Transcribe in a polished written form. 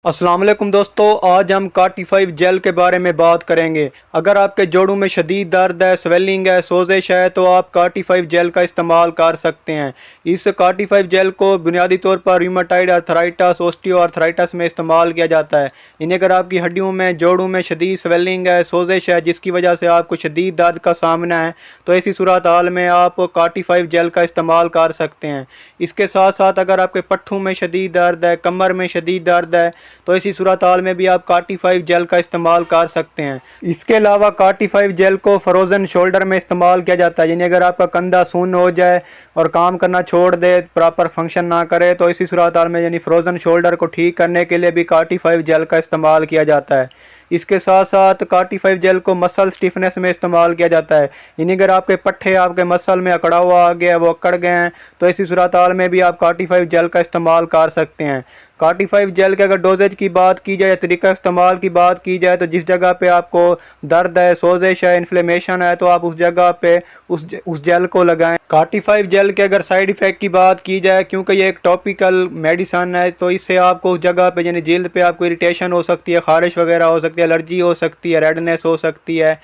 अस्सलाम वालेकुम दोस्तों, आज हम कार्टिफाइव जेल के बारे में बात करेंगे। अगर आपके जोड़ों में शदीद दर्द है, स्वेलिंग है, सोजिश है तो आप कार्टिफाइव जेल का इस्तेमाल कर सकते हैं। इस कार्टिफाइव जेल को बुनियादी तौर पर रूमेटॉइड आर्थराइटिस, ऑस्टियो आर्थराइटिस में इस्तेमाल किया जाता है। इन्हें अगर आपकी हड्डियों में, जोड़ों में शदीद स्वेलिंग है, सोजिश है जिसकी वजह से आपको शदीद दर्द का सामना है तो ऐसी सूरत हाल में आप कार्टिफाइव जेल का इस्तेमाल कर सकते हैं। इसके साथ साथ अगर आपके पट्ठों में शदीद दर्द है, कमर में शदीद दर्द है तो इसी सूरत हाल में भी आप कार्टिफाइव जेल का इस्तेमाल कर सकते हैं। इसके अलावा कार्टिफाइव जेल को फ्रोज़न शोल्डर में इस्तेमाल किया जाता है, यानी अगर आपका कंधा सुन्न हो जाए और काम करना छोड़ दे, प्रॉपर फंक्शन ना करे तो इसी सूरत हाल में यानी फ्रोज़न शोल्डर को ठीक करने के लिए भी कार्टिफाइव जेल का इस्तेमाल किया जाता है। इसके साथ साथ कार्टिफाइव जेल को मसल स्टिफनेस में इस्तेमाल किया जाता है, यानी अगर आपके पट्टे आपके मसल में अकड़ा हुआ आ गया, वो अकड़ गए हैं तो इसी सूरत हाल में भी आप कार्टिफाइव जेल का इस्तेमाल कर सकते हैं। कार्टिफाइव जेल के अगर डोजेज की बात की जाए, तरीका इस्तेमाल की बात की जाए तो जिस जगह पे आपको दर्द है, सोजिश है, इन्फ्लेमेशन है तो आप उस जगह पे उस जेल को लगाएं। कार्टिफाइव जेल के अगर साइड इफ़ेक्ट की बात की जाए, क्योंकि ये एक टॉपिकल मेडिसन है तो इससे आपको उस जगह पे यानी जल्द पे आपको इरिटेशन हो सकती है, खारिश वगैरह हो सकती है, एलर्जी हो सकती है, रेडनेस हो सकती है।